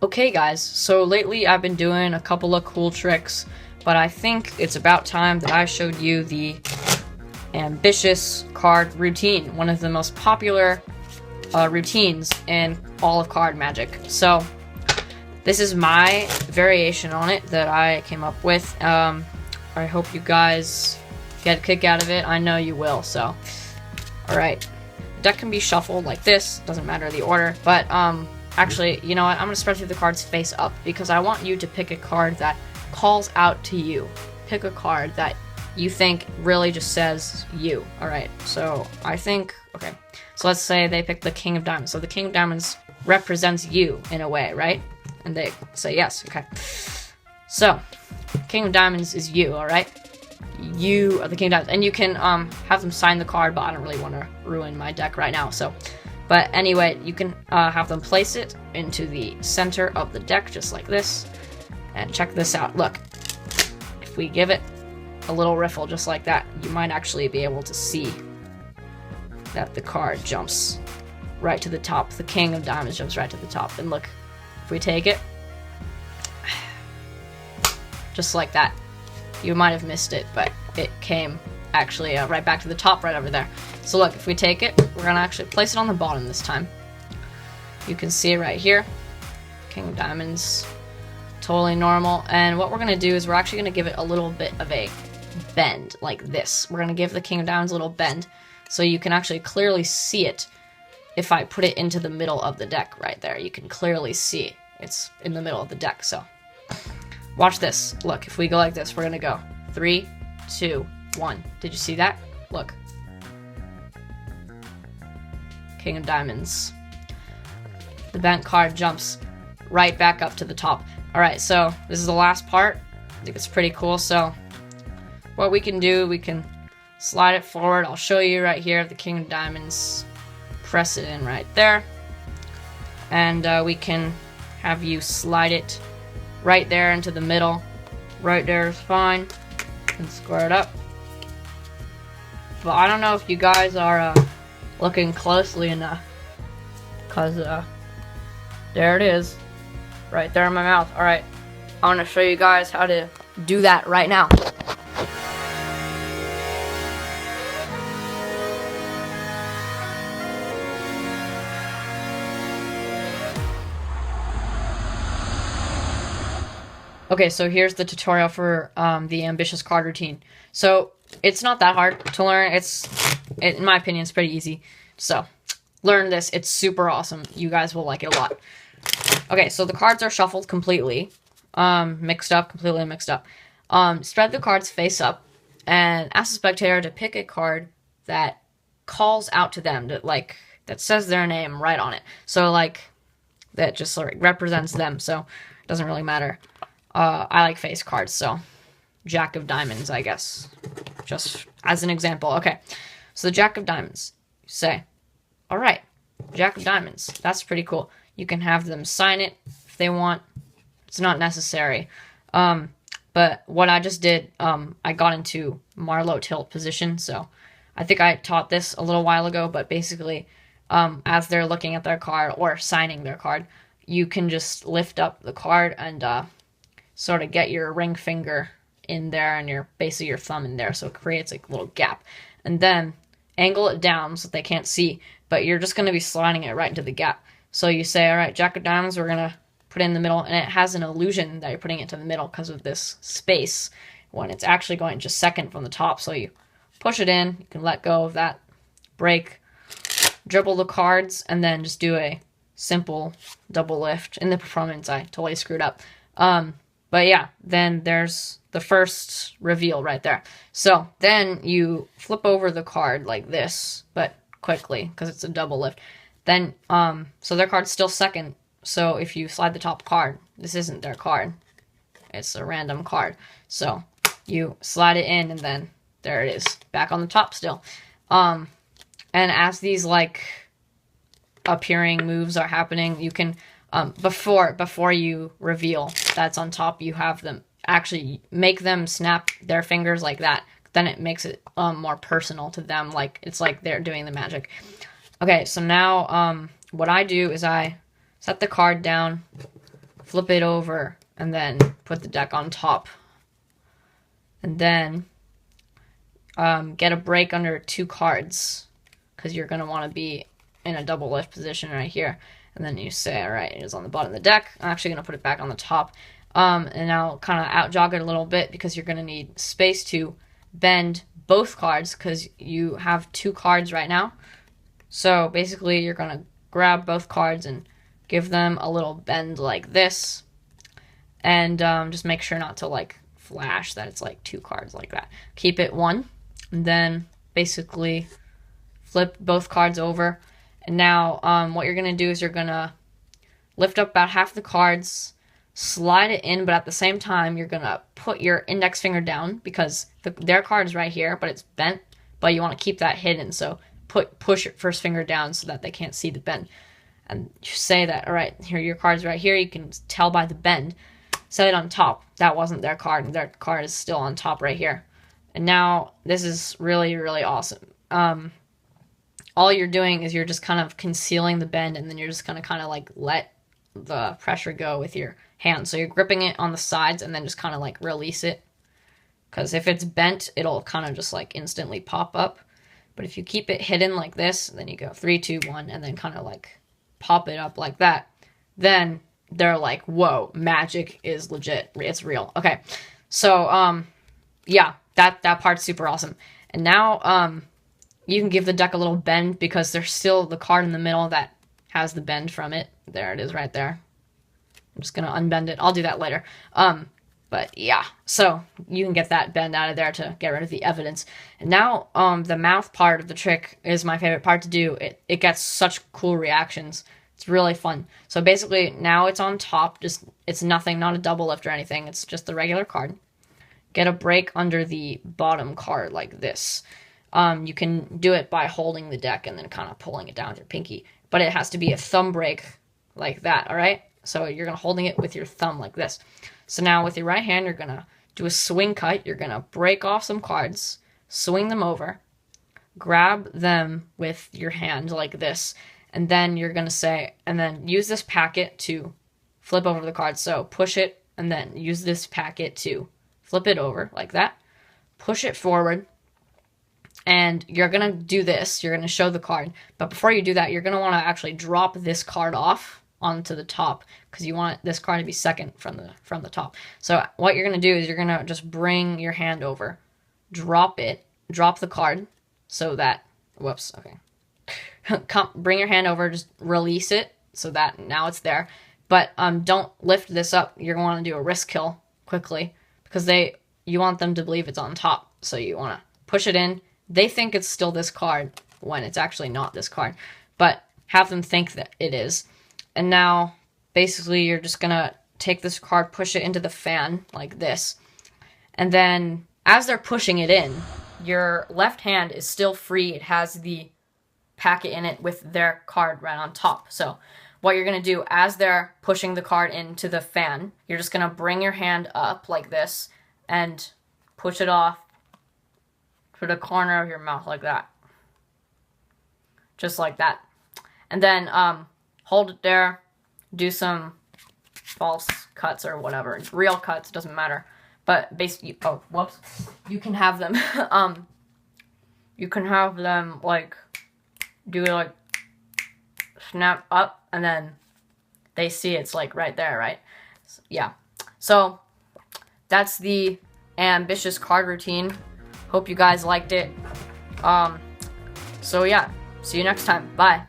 Okay guys, so lately I've been doing a couple of cool tricks, but I think it's about time that I showed you the ambitious card routine, one of the most popular routines in all of card magic. So this is my variation on it that I came up with. I hope you guys get a kick out of it. I know you will, so. Alright. The deck can be shuffled like this, doesn't matter the order, but actually, you know what, I'm going to spread through the cards face up, because I want you to pick a card that calls out to you. Pick a card that you think really just says you. Alright, so I think, okay, so let's say they pick the King of Diamonds. So the King of Diamonds represents you in a way, right? And they say yes, okay. So, King of Diamonds is you, alright? You are the King of Diamonds. And you can have them sign the card, but I don't really want to ruin my deck right now, so. But anyway, you can have them place it into the center of the deck, just like this. And check this out. Look, if we give it a little riffle just like that, you might actually be able to see that the card jumps right to the top. The King of Diamonds jumps right to the top. And look, if we take it, just like that. You might have missed it, but it came actually right back to the top right over there. So look, if we take it, we're going to actually place it on the bottom this time. You can see it right here. King of Diamonds, totally normal. And what we're going to do is we're actually going to give it a little bit of a bend, like this. We're going to give the King of Diamonds a little bend, so you can actually clearly see it. If I put it into the middle of the deck right there, you can clearly see it's in the middle of the deck. So watch this. Look, if we go like this, we're going to go 3, 2, 1. Did you see that? Look. King of Diamonds. The bent card jumps right back up to the top. Alright, so this is the last part. I think it's pretty cool. So what we can do, we can slide it forward. I'll show you right here, the King of Diamonds. Press it in right there. And we can have you slide it right there into the middle. Right there is fine. And square it up. But I don't know if you guys are looking closely enough, because there it is, right there in my mouth. Alright, I want to show you guys how to do that right now. Okay, so here's the tutorial for the ambitious card routine. So it's not that hard to learn. In my opinion, it's pretty easy. So learn this. It's super awesome. You guys will like it a lot. Okay, so the cards are shuffled completely, completely mixed up. Spread the cards face up, and ask the spectator to pick a card that calls out to them, that says their name right on it. So that just sort of represents them. So it doesn't really matter. I like face cards, so Jack of Diamonds, I guess, just as an example. Okay, so the Jack of Diamonds, you say, alright, Jack of Diamonds, that's pretty cool. You can have them sign it if they want. It's not necessary. But what I just did, I got into Marlowe tilt position, so I think I taught this a little while ago, but basically, as they're looking at their card or signing their card, you can just lift up the card and sort of get your ring finger in there and your base of your thumb in there, so it creates like a little gap. And then angle it down so they can't see, but you're just going to be sliding it right into the gap. So you say, alright, Jack of Diamonds, we're going to put it in the middle, and it has an illusion that you're putting it to the middle because of this space, when it's actually going just second from the top. So you push it in, you can let go of that break, dribble the cards, and then just do a simple double lift. In the performance, I totally screwed up. But yeah, then there's the first reveal right there. So then you flip over the card like this, but quickly, because it's a double lift. Then, so their card's still second. So if you slide the top card, this isn't their card. It's a random card. So you slide it in, and then there it is, back on the top still. And as these appearing moves are happening, you can before you reveal that's on top, you have them actually make them snap their fingers like that. Then it makes it more personal to them, it's like they're doing the magic. Okay, so now what I do is I set the card down flip it over, and then put the deck on top. And then get a break under 2 cards, because you're going to want to be in a double lift position right here. And then you say, all right, it is on the bottom of the deck. I'm actually going to put it back on the top. And now kind of out jog it a little bit, because you're going to need space to bend both cards, because you have 2 cards right now. So basically you're going to grab both cards and give them a little bend like this. And just make sure not to like flash that it's like 2 cards like that. Keep it 1. And then basically flip both cards over. And now what you're going to do is you're going to lift up about half the cards, slide it in, but at the same time, you're going to put your index finger down, because their card is right here, but it's bent, but you want to keep that hidden. So push your first finger down so that they can't see the bend. And you say that, all right, here, your card's right here. You can tell by the bend. Set it on top. That wasn't their card, and their card is still on top right here. And now this is really, really awesome. All you're doing is you're just kind of concealing the bend, and then you're just going to kind of like let the pressure go with your hand. So you're gripping it on the sides and then just kind of like release it. Because if it's bent, it'll kind of just like instantly pop up. But if you keep it hidden like this, then you go 3, 2, 1, and then kind of like pop it up like that, then they're like, whoa, magic is legit. It's real. Okay. So, yeah, that part's super awesome. And now, you can give the deck a little bend, because there's still the card in the middle that has the bend from it. There it is right there. I'm just going to unbend it. I'll do that later. But yeah, so you can get that bend out of there to get rid of the evidence. And now the mouth part of the trick is my favorite part to do. It gets such cool reactions. It's really fun. So basically now it's on top. Just it's nothing, not a double lift or anything. It's just the regular card. Get a break under the bottom card like this. You can do it by holding the deck and then kind of pulling it down with your pinky. But it has to be a thumb break like that, all right? So you're going to holding it with your thumb like this. So now with your right hand, you're going to do a swing cut. You're going to break off some cards, swing them over, grab them with your hand like this, and then you're going to say, and then use this packet to flip over the card. So push it, and then use this packet to flip it over like that. Push it forward. And you're going to do this. You're going to show the card. But before you do that, you're going to want to actually drop this card off onto the top, because you want this card to be second from the top. So what you're going to do is you're going to just bring your hand over, drop the card so that, whoops, okay. Bring your hand over, just release it so that now it's there. But don't lift this up. You're going to want to do a wrist kill quickly, because you want them to believe it's on top. So you want to push it in. They think it's still this card when it's actually not this card, but have them think that it is. And now, basically, you're just going to take this card, push it into the fan like this. And then, as they're pushing it in, your left hand is still free. It has the packet in it with their card right on top. So, what you're going to do, as they're pushing the card into the fan, you're just going to bring your hand up like this and push it off to the corner of your mouth like that. Just like that. And then hold it there. Do some false cuts or whatever. Real cuts, doesn't matter. But basically, oh, whoops. You can have them, like, do like, snap up, and then they see it's like right there, right? So, yeah. So, that's the ambitious card routine. Hope you guys liked it. So yeah, see you next time. Bye.